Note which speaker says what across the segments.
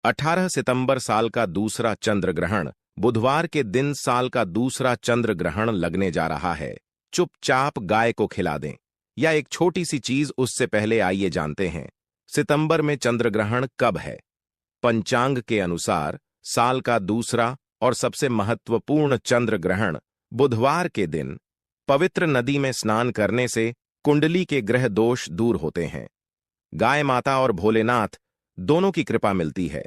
Speaker 1: 18 सितंबर साल का दूसरा चंद्र ग्रहण, बुधवार के दिन साल का दूसरा चंद्र ग्रहण लगने जा रहा है। चुपचाप गाय को खिला दें, या एक छोटी सी चीज उससे पहले आइए जानते हैं सितंबर में चंद्र ग्रहण कब है। पंचांग के अनुसार साल का दूसरा और सबसे महत्वपूर्ण चंद्र ग्रहण बुधवार के दिन पवित्र नदी में स्नान करने से कुंडली के ग्रह दोष दूर होते हैं। गाय माता और भोलेनाथ दोनों की कृपा मिलती है।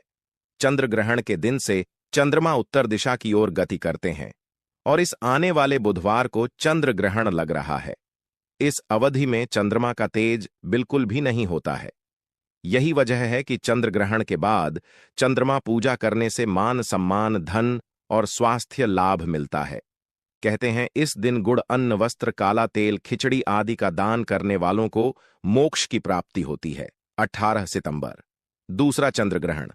Speaker 1: चंद्र ग्रहण के दिन से चंद्रमा उत्तर दिशा की ओर गति करते हैं और इस आने वाले बुधवार को चंद्र ग्रहण लग रहा है। इस अवधि में चंद्रमा का तेज बिल्कुल भी नहीं होता है। यही वजह है कि चंद्र ग्रहण के बाद चंद्रमा पूजा करने से मान सम्मान, धन और स्वास्थ्य लाभ मिलता है। कहते हैं इस दिन गुड़, अन्न, वस्त्र, काला तेल, खिचड़ी आदि का दान करने वालों को मोक्ष की प्राप्ति होती है। 18 सितंबर दूसरा चंद्र ग्रहण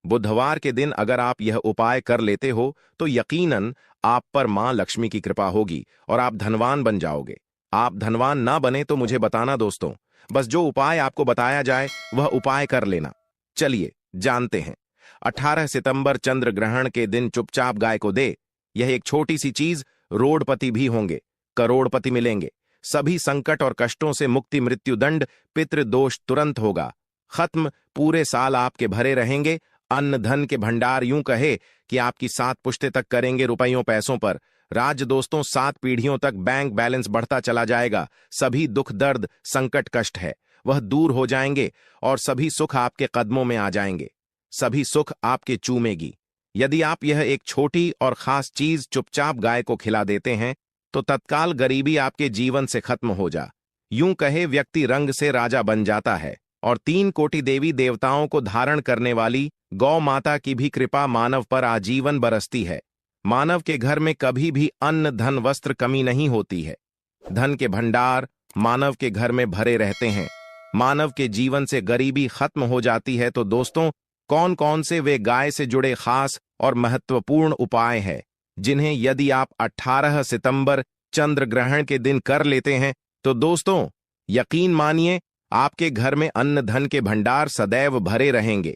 Speaker 1: बुधवार के दिन अगर आप यह उपाय कर लेते हो तो यकीनन आप पर मां लक्ष्मी की कृपा होगी और आप धनवान बन जाओगे। आप धनवान ना बने तो मुझे बताना दोस्तों, बस जो उपाय आपको बताया जाए वह उपाय कर लेना। चलिए जानते हैं। 18 सितंबर चंद्र ग्रहण के दिन चुपचाप गाय को दे। यह एक छोटी सी चीज, रोडपति भी होंगे, करोड़पति मिलेंगे, सभी संकट और कष्टों से मुक्ति, मृत्युदंड, पितृदोष तुरंत होगा खत्म, पूरे साल आपके भरे रहेंगे। अन्न धन के भंडार, यूं कहे कि आपकी 7 पुश्ते तक करेंगे रुपयों पैसों पर राज दोस्तों। 7 पीढ़ियों तक बैंक बैलेंस बढ़ता चला जाएगा। सभी दुख, दर्द, संकट, कष्ट है वह दूर हो जाएंगे और सभी सुख आपके कदमों में आ जाएंगे। सभी सुख आपके चूमेगी। यदि आप यह एक छोटी और खास चीज चुपचाप गाय को खिला देते हैं तो तत्काल गरीबी आपके जीवन से खत्म हो जा, यूं कहे व्यक्ति रंग से राजा बन जाता है। और 3 कोटि देवी देवताओं को धारण करने वाली गौ माता की भी कृपा मानव पर आजीवन बरसती है। मानव के घर में कभी भी अन्न, धन, वस्त्र कमी नहीं होती है। धन के भंडार मानव के घर में भरे रहते हैं। मानव के जीवन से गरीबी खत्म हो जाती है। तो दोस्तों, कौन कौन से वे गाय से जुड़े खास और महत्वपूर्ण उपाय हैं जिन्हें यदि आप 18 सितंबर चंद्र ग्रहण के दिन कर लेते हैं तो दोस्तों यकीन मानिए आपके घर में अन्न धन के भंडार सदैव भरे रहेंगे।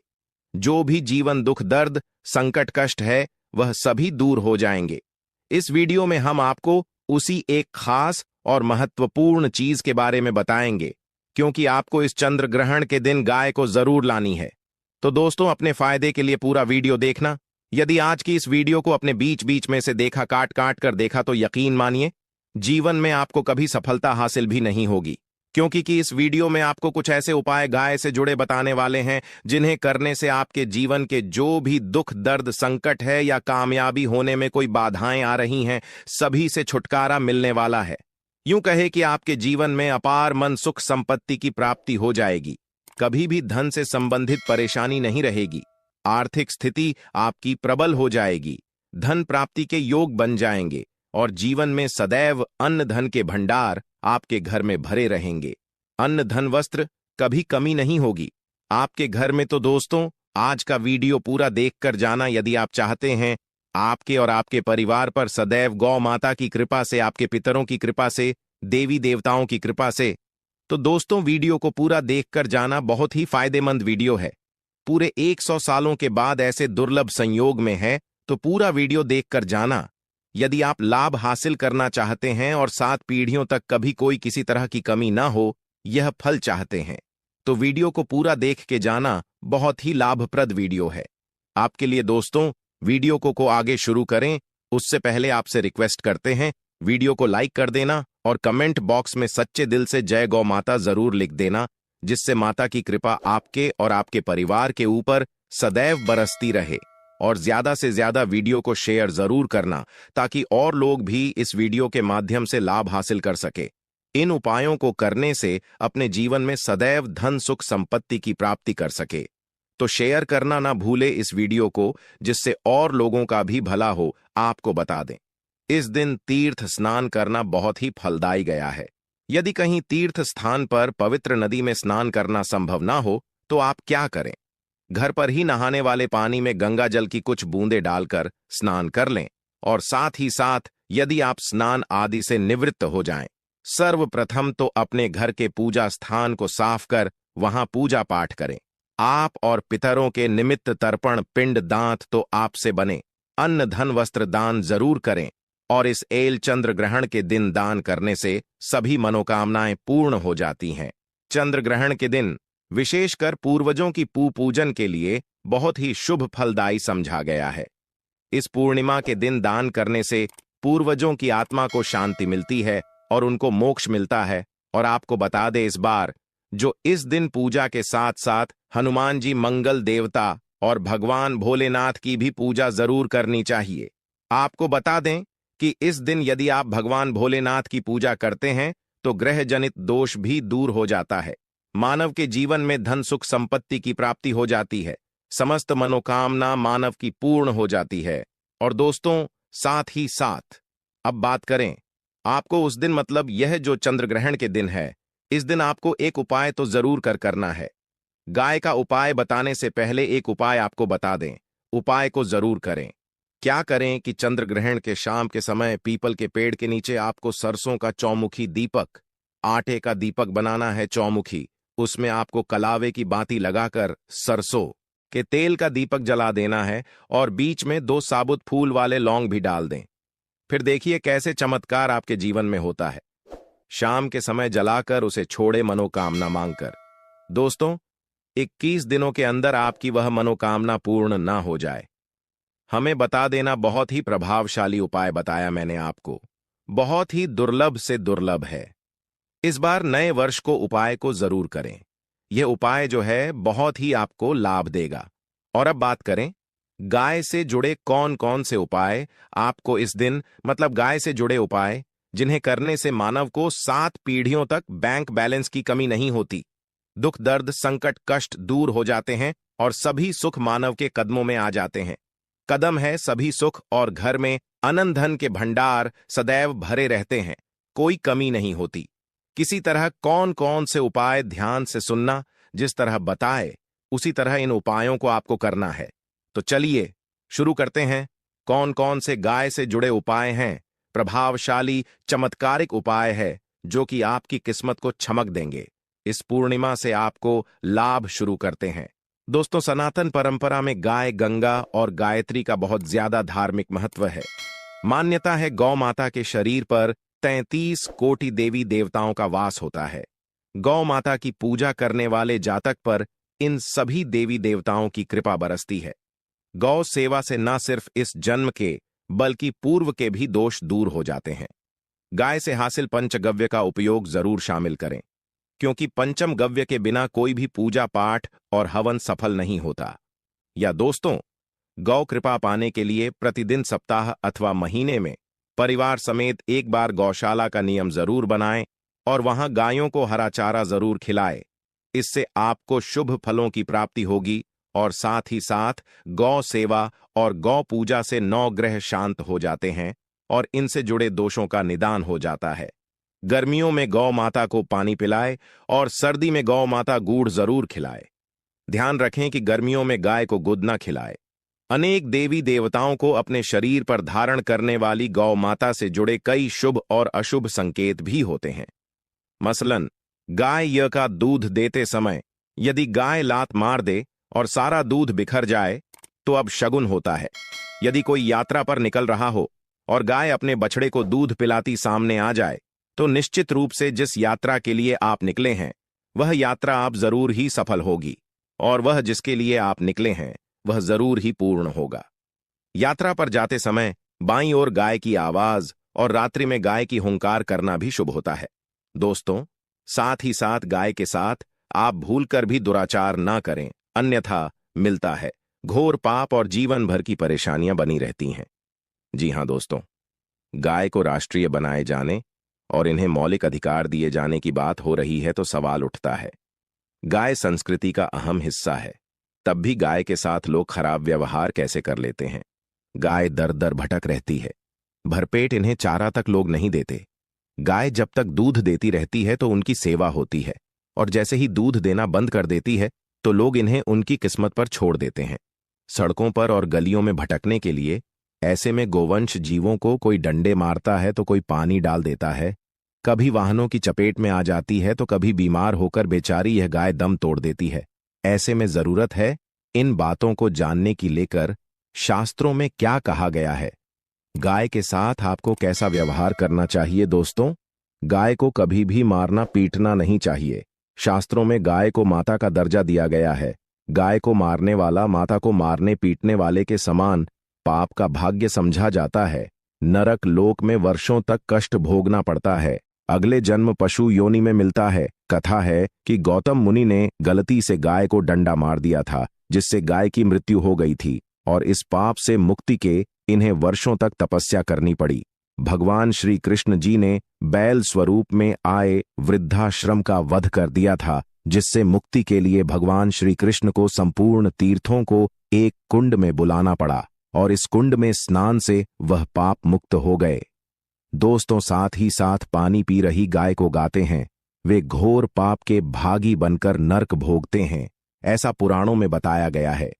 Speaker 1: जो भी जीवन दुख, दर्द, संकट, कष्ट है वह सभी दूर हो जाएंगे। इस वीडियो में हम आपको उसी एक खास और महत्वपूर्ण चीज के बारे में बताएंगे, क्योंकि आपको इस चंद्र ग्रहण के दिन गाय को जरूर लानी है। तो दोस्तों, अपने फायदे के लिए पूरा वीडियो देखना। यदि आज की इस वीडियो को अपने बीच बीच में से देखा, काट काट कर देखा, तो यकीन मानिए जीवन में आपको कभी सफलता हासिल भी नहीं होगी, क्योंकि इस वीडियो में आपको कुछ ऐसे उपाय गाय से जुड़े बताने वाले हैं जिन्हें करने से आपके जीवन के जो भी दुख, दर्द, संकट है या कामयाबी होने में कोई बाधाएं आ रही हैं, सभी से छुटकारा मिलने वाला है। यूं कहे कि आपके जीवन में अपार मन, सुख, संपत्ति की प्राप्ति हो जाएगी। कभी भी धन से संबंधित परेशानी नहीं रहेगी। आर्थिक स्थिति आपकी प्रबल हो जाएगी। धन प्राप्ति के योग बन जाएंगे और जीवन में सदैव अन्न धन के भंडार आपके घर में भरे रहेंगे। अन्न धन वस्त्र कभी कमी नहीं होगी आपके घर में। तो दोस्तों, आज का वीडियो पूरा देखकर जाना यदि आप चाहते हैं आपके और आपके परिवार पर सदैव गौ माता की कृपा से, आपके पितरों की कृपा से, देवी देवताओं की कृपा से। तो दोस्तों, वीडियो को पूरा देखकर जाना, बहुत ही फायदेमंद वीडियो है। पूरे 100 सालों के बाद ऐसे दुर्लभ संयोग में है, तो पूरा वीडियो देखकर जाना। यदि आप लाभ हासिल करना चाहते हैं और 7 पीढ़ियों तक कभी कोई किसी तरह की कमी ना हो, यह फल चाहते हैं, तो वीडियो को पूरा देख के जाना। बहुत ही लाभप्रद वीडियो है आपके लिए। दोस्तों, वीडियो को आगे शुरू करें उससे पहले आपसे रिक्वेस्ट करते हैं वीडियो को लाइक कर देना और कमेंट बॉक्स में सच्चे दिल से जय गौ माता जरूर लिख देना, जिससे माता की कृपा आपके और आपके परिवार के ऊपर सदैव बरसती रहे। और ज्यादा से ज्यादा वीडियो को शेयर जरूर करना ताकि और लोग भी इस वीडियो के माध्यम से लाभ हासिल कर सके। इन उपायों को करने से अपने जीवन में सदैव धन, सुख, संपत्ति की प्राप्ति कर सके। तो शेयर करना ना भूले इस वीडियो को, जिससे और लोगों का भी भला हो। आपको बता दें, इस दिन तीर्थ स्नान करना बहुत ही फलदायी गया है। यदि कहीं तीर्थ स्थान पर पवित्र नदी में स्नान करना संभव ना हो तो आप क्या करें, घर पर ही नहाने वाले पानी में गंगा जल की कुछ बूंदें डालकर स्नान कर लें। और साथ ही साथ यदि आप स्नान आदि से निवृत्त हो जाएं, सर्वप्रथम तो अपने घर के पूजा स्थान को साफ कर वहां पूजा पाठ करें। आप और पितरों के निमित्त तर्पण पिंड दांत तो आपसे बने, अन्न धन वस्त्र दान जरूर करें, और इस एल चंद्र ग्रहण के दिन दान करने से सभी मनोकामनाएं पूर्ण हो जाती हैं। चंद्र ग्रहण के दिन विशेषकर पूर्वजों की पूजन के लिए बहुत ही शुभ फलदायी समझा गया है। इस पूर्णिमा के दिन दान करने से पूर्वजों की आत्मा को शांति मिलती है और उनको मोक्ष मिलता है। और आपको बता दे इस बार जो इस दिन पूजा के साथ साथ हनुमान जी मंगल देवता और भगवान भोलेनाथ की भी पूजा जरूर करनी चाहिए। आपको बता दें कि इस दिन यदि आप भगवान भोलेनाथ की पूजा करते हैं तो ग्रह जनित दोष भी दूर हो जाता है, मानव के जीवन में धन सुख संपत्ति की प्राप्ति हो जाती है, समस्त मनोकामना मानव की पूर्ण हो जाती है। और दोस्तों, साथ ही साथ अब बात करें आपको उस दिन, मतलब यह जो चंद्र ग्रहण के दिन है, इस दिन आपको एक उपाय तो जरूर करना है। गाय का उपाय बताने से पहले एक उपाय आपको बता दें, उपाय को जरूर करें। क्या करें कि चंद्र ग्रहण के शाम के समय पीपल के पेड़ के नीचे आपको सरसों का चौमुखी दीपक, आटे का दीपक बनाना है चौमुखी, उसमें आपको कलावे की बाती लगाकर सरसों के तेल का दीपक जला देना है और बीच में 2 साबुत फूल वाले लौंग भी डाल दें। फिर देखिए कैसे चमत्कार आपके जीवन में होता है। शाम के समय जलाकर उसे छोड़े मनोकामना मांगकर। दोस्तों, 21 दिनों के अंदर आपकी वह मनोकामना पूर्ण ना हो जाए, हमें बता देना। बहुत ही प्रभावशाली उपाय बताया मैंने आपको, बहुत ही दुर्लभ से दुर्लभ है। इस बार नए वर्ष को उपाय को जरूर करें। यह उपाय जो है बहुत ही आपको लाभ देगा। और अब बात करें गाय से जुड़े कौन कौन से उपाय आपको इस दिन, मतलब गाय से जुड़े उपाय जिन्हें करने से मानव को 7 पीढ़ियों तक बैंक बैलेंस की कमी नहीं होती, दुख दर्द संकट कष्ट दूर हो जाते हैं और सभी सुख मानव के कदमों में आ जाते हैं। कदम है सभी सुख और घर में अनंत धन के भंडार सदैव भरे रहते हैं, कोई कमी नहीं होती। किसी तरह कौन कौन से उपाय ध्यान से सुनना, जिस तरह बताए उसी तरह इन उपायों को आपको करना है। तो चलिए शुरू करते हैं। कौन कौन से गाय से जुड़े उपाय हैं, प्रभावशाली चमत्कारिक उपाय है जो कि आपकी किस्मत को चमक देंगे। इस पूर्णिमा से आपको लाभ शुरू करते हैं। दोस्तों, सनातन परंपरा में गाय, गंगा और गायत्री का बहुत ज्यादा धार्मिक महत्व है। मान्यता है गौ माता के शरीर पर 33 कोटि देवी देवताओं का वास होता है। गौ माता की पूजा करने वाले जातक पर इन सभी देवी देवताओं की कृपा बरसती है। गौ सेवा से न सिर्फ इस जन्म के बल्कि पूर्व के भी दोष दूर हो जाते हैं। गाय से हासिल पंचगव्य का उपयोग जरूर शामिल करें, क्योंकि पंचम गव्य के बिना कोई भी पूजा पाठ और हवन सफल नहीं होता। या दोस्तों, गौ कृपा पाने के लिए प्रतिदिन, सप्ताह अथवा महीने में परिवार समेत एक बार गौशाला का नियम जरूर बनाएं और वहां गायों को हरा चारा जरूर खिलाएं। इससे आपको शुभ फलों की प्राप्ति होगी और साथ ही साथ गौ सेवा और गौ पूजा से 9 ग्रह शांत हो जाते हैं और इनसे जुड़े दोषों का निदान हो जाता है। गर्मियों में गौ माता को पानी पिलाए और सर्दी में गौ माता गुड़ जरूर खिलाए। ध्यान रखें कि गर्मियों में गाय को गुद न खिलाए। अनेक देवी देवताओं को अपने शरीर पर धारण करने वाली गौ माता से जुड़े कई शुभ और अशुभ संकेत भी होते हैं। मसलन, गाय का दूध देते समय यदि गाय लात मार दे और सारा दूध बिखर जाए तो अब शगुन होता है। यदि कोई यात्रा पर निकल रहा हो और गाय अपने बछड़े को दूध पिलाती सामने आ जाए तो निश्चित रूप से जिस यात्रा के लिए आप निकले हैं वह यात्रा आप जरूर ही सफल होगी और वह जिसके लिए आप निकले हैं वह जरूर ही पूर्ण होगा। यात्रा पर जाते समय बाईं ओर गाय की आवाज और रात्रि में गाय की हुंकार करना भी शुभ होता है। दोस्तों, साथ ही साथ गाय के साथ आप भूलकर भी दुराचार ना करें, अन्यथा मिलता है घोर पाप और जीवन भर की परेशानियां बनी रहती हैं। जी हां दोस्तों, गाय को राष्ट्रीय बनाए जाने और इन्हें मौलिक अधिकार दिए जाने की बात हो रही है तो सवाल उठता है, गाय संस्कृति का अहम हिस्सा है, तब भी गाय के साथ लोग खराब व्यवहार कैसे कर लेते हैं। गाय दर दर भटक रहती है, भरपेट इन्हें चारा तक लोग नहीं देते। गाय जब तक दूध देती रहती है तो उनकी सेवा होती है और जैसे ही दूध देना बंद कर देती है तो लोग इन्हें उनकी किस्मत पर छोड़ देते हैं, सड़कों पर और गलियों में भटकने के लिए। ऐसे में गोवंश जीवों को कोई डंडे मारता है तो कोई पानी डाल देता है, कभी वाहनों की चपेट में आ जाती है तो कभी बीमार होकर बेचारी यह गाय दम तोड़ देती है। ऐसे में जरूरत है इन बातों को जानने की लेकर शास्त्रों में क्या कहा गया है। गाय के साथ आपको कैसा व्यवहार करना चाहिए दोस्तों? गाय को कभी भी मारना पीटना नहीं चाहिए। शास्त्रों में गाय को माता का दर्जा दिया गया है। गाय को मारने वाला माता को मारने पीटने वाले के समान पाप का भाग्य समझा जाता है। नरक लोक में वर्षों तक कष्ट भोगना पड़ता है। अगले जन्म पशु योनि में मिलता है। कथा है कि गौतम मुनि ने गलती से गाय को डंडा मार दिया था, जिससे गाय की मृत्यु हो गई थी और इस पाप से मुक्ति के इन्हें वर्षों तक तपस्या करनी पड़ी। भगवान श्री कृष्ण जी ने बैल स्वरूप में आए वृद्धाश्रम का वध कर दिया था, जिससे मुक्ति के लिए भगवान श्री कृष्ण को संपूर्ण तीर्थों को एक कुंड में बुलाना पड़ा और इस कुंड में स्नान से वह पाप मुक्त हो गए। दोस्तों, साथ ही साथ पानी पी रही गाय को गाते हैं, वे घोर पाप के भागी बनकर नरक भोगते हैं, ऐसा पुराणों में बताया गया है।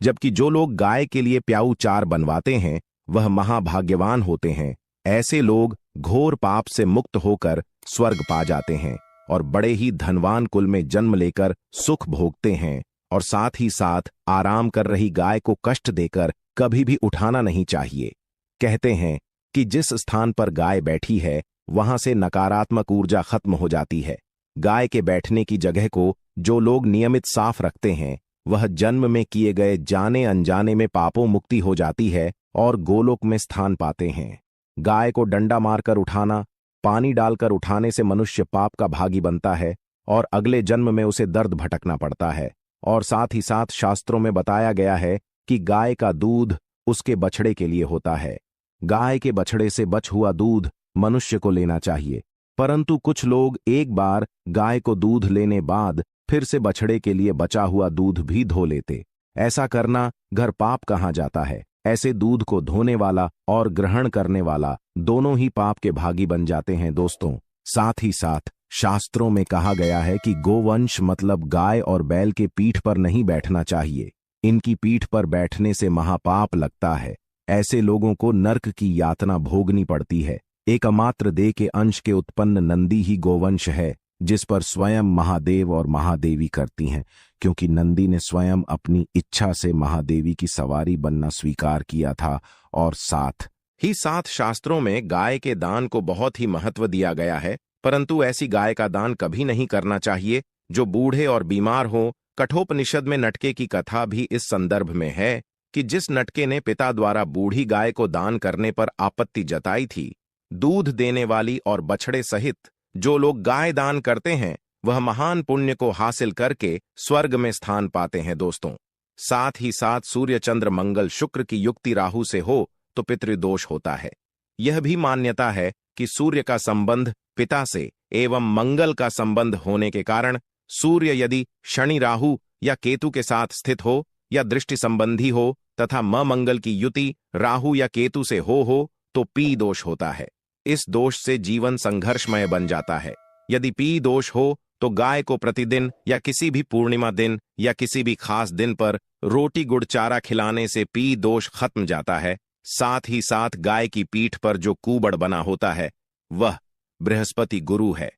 Speaker 1: जबकि जो लोग गाय के लिए प्याऊ चार बनवाते हैं वह महाभाग्यवान होते हैं। ऐसे लोग घोर पाप से मुक्त होकर स्वर्ग पा जाते हैं और बड़े ही धनवान कुल में जन्म लेकर सुख भोगते हैं। और साथ ही साथ आराम कर रही गाय को कष्ट देकर कभी भी उठाना नहीं चाहिए। कहते हैं कि जिस स्थान पर गाय बैठी है वहां से नकारात्मक ऊर्जा खत्म हो जाती है। गाय के बैठने की जगह को जो लोग नियमित साफ रखते हैं वह जन्म में किए गए जाने अनजाने में पापों मुक्ति हो जाती है और गोलोक में स्थान पाते हैं। गाय को डंडा मारकर उठाना, पानी डालकर उठाने से मनुष्य पाप का भागी बनता है और अगले जन्म में उसे दर्द भटकना पड़ता है। और साथ ही साथ शास्त्रों में बताया गया है कि गाय का दूध उसके बछड़े के लिए होता है। गाय के बछड़े से बच हुआ दूध मनुष्य को लेना चाहिए, परंतु कुछ लोग एक बार गाय को दूध लेने बाद फिर से बछड़े के लिए बचा हुआ दूध भी धो लेते। ऐसा करना घर पाप कहा जाता है। ऐसे दूध को धोने वाला और ग्रहण करने वाला दोनों ही पाप के भागी बन जाते हैं। दोस्तों, साथ ही साथ शास्त्रों में कहा गया है कि गोवंश मतलब गाय और बैल के पीठ पर नहीं बैठना चाहिए। इनकी पीठ पर बैठने से महापाप लगता है। ऐसे लोगों को नरक की यातना भोगनी पड़ती है। एकमात्र देह के अंश के उत्पन्न नंदी ही गोवंश है, जिस पर स्वयं महादेव और महादेवी करती हैं, क्योंकि नंदी ने स्वयं अपनी इच्छा से महादेवी की सवारी बनना स्वीकार किया था। और साथ ही साथ शास्त्रों में गाय के दान को बहुत ही महत्व दिया गया है, परंतु ऐसी गाय का दान कभी नहीं करना चाहिए जो बूढ़े और बीमार हो। कठोपनिषद में नटके की कथा भी इस संदर्भ में है कि जिस नटके ने पिता द्वारा बूढ़ी गाय को दान करने पर आपत्ति जताई थी, दूध देने वाली और बछड़े सहित जो लोग गाय दान करते हैं वह महान पुण्य को हासिल करके स्वर्ग में स्थान पाते हैं। दोस्तों, साथ ही साथ सूर्य चंद्र मंगल शुक्र की युक्ति राहु से हो तो पितृदोष होता है। यह भी मान्यता है कि सूर्य का संबंध पिता से एवं मंगल का संबंध होने के कारण सूर्य यदि शनि राहु या केतु के साथ स्थित हो या दृष्टि संबंधी हो तथा मंगल की युति राहु या केतु से हो तो पी दोष होता है। इस दोष से जीवन संघर्षमय बन जाता है। यदि पी दोष हो तो गाय को प्रतिदिन या किसी भी पूर्णिमा दिन या किसी भी खास दिन पर रोटी गुड़ चारा खिलाने से पी दोष खत्म जाता है। साथ ही साथ गाय की पीठ पर जो कूबड़ बना होता है वह बृहस्पति गुरु है।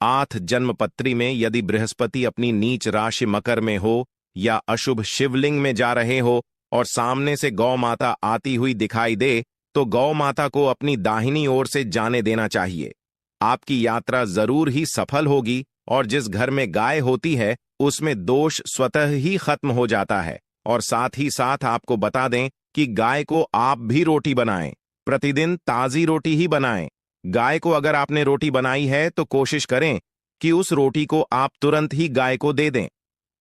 Speaker 1: आठ जन्मपत्री में यदि बृहस्पति अपनी नीच राशि मकर में हो या अशुभ शिवलिंग में जा रहे हो और सामने से गौ माता आती हुई दिखाई दे तो गौ माता को अपनी दाहिनी ओर से जाने देना चाहिए। आपकी यात्रा जरूर ही सफल होगी और जिस घर में गाय होती है उसमें दोष स्वतः ही खत्म हो जाता है। और साथ ही साथ आपको बता दें कि गाय को आप भी रोटी बनाएं, प्रतिदिन ताजी रोटी ही बनाएं। गाय को अगर आपने रोटी बनाई है तो कोशिश करें कि उस रोटी को आप तुरंत ही गाय को दे दें।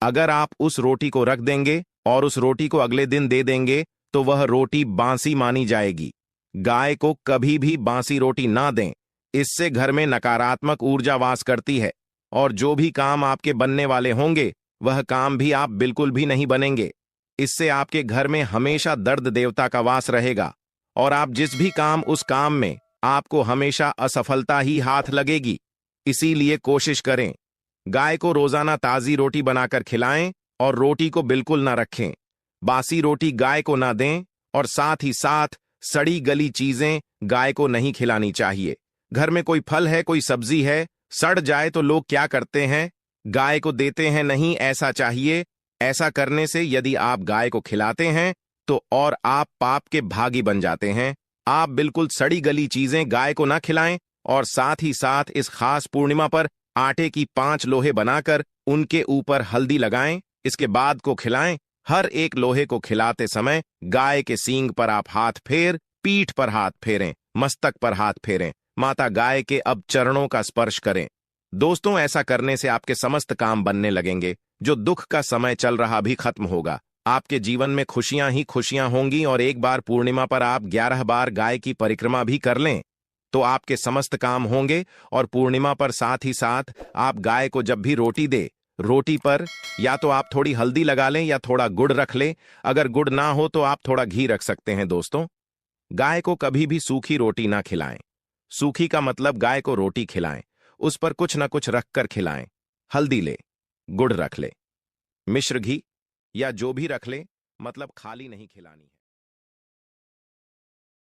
Speaker 1: अगर आप उस रोटी को रख देंगे और उस रोटी को अगले दिन दे देंगे तो वह रोटी बासी मानी जाएगी। गाय को कभी भी बासी रोटी ना दें, इससे घर में नकारात्मक ऊर्जा वास करती है और जो भी काम आपके बनने वाले होंगे वह काम भी आप बिल्कुल भी नहीं बनेंगे। इससे आपके घर में हमेशा दर्द देवता का वास रहेगा और आप जिस भी काम उस काम में आपको हमेशा असफलता ही हाथ लगेगी। इसीलिए कोशिश करें गाय को रोजाना ताजी रोटी बनाकर खिलाएं और रोटी को बिल्कुल ना रखें। बासी रोटी गाय को ना दें और साथ ही साथ सड़ी गली चीजें गाय को नहीं खिलानी चाहिए। घर में कोई फल है, कोई सब्जी है, सड़ जाए तो लोग क्या करते हैं, गाय को देते हैं। नहीं ऐसा चाहिए। ऐसा करने से यदि आप गाय को खिलाते हैं तो और आप पाप के भागी बन जाते हैं। आप बिल्कुल सड़ी गली चीजें गाय को ना खिलाएं और साथ ही साथ इस खास पूर्णिमा पर आटे की 5 लोहे बनाकर उनके ऊपर हल्दी लगाएं, इसके बाद को खिलाएं। हर एक लोहे को खिलाते समय गाय के सींग पर आप हाथ फेर, पीठ पर हाथ फेरें, मस्तक पर हाथ फेरें, माता गाय के अब चरणों का स्पर्श करें। दोस्तों, ऐसा करने से आपके समस्त काम बनने लगेंगे। जो दुख का समय चल रहा भी खत्म होगा। आपके जीवन में खुशियां ही खुशियां होंगी। और एक बार पूर्णिमा पर आप 11 बार गाय की परिक्रमा भी कर लें तो आपके समस्त काम होंगे। और पूर्णिमा पर साथ ही साथ आप गाय को जब भी रोटी दे, रोटी पर या तो आप थोड़ी हल्दी लगा लें या थोड़ा गुड़ रख लें। अगर गुड़ ना हो तो आप थोड़ा घी रख सकते हैं। दोस्तों, गाय को कभी भी सूखी रोटी ना खिलाएं। सूखी का मतलब गाय को रोटी खिलाएं, उस पर कुछ ना कुछ रखकर खिलाएं। हल्दी ले, गुड़ रख ले, मिश्र घी या जो भी रख ले, मतलब खाली नहीं खिलानी है।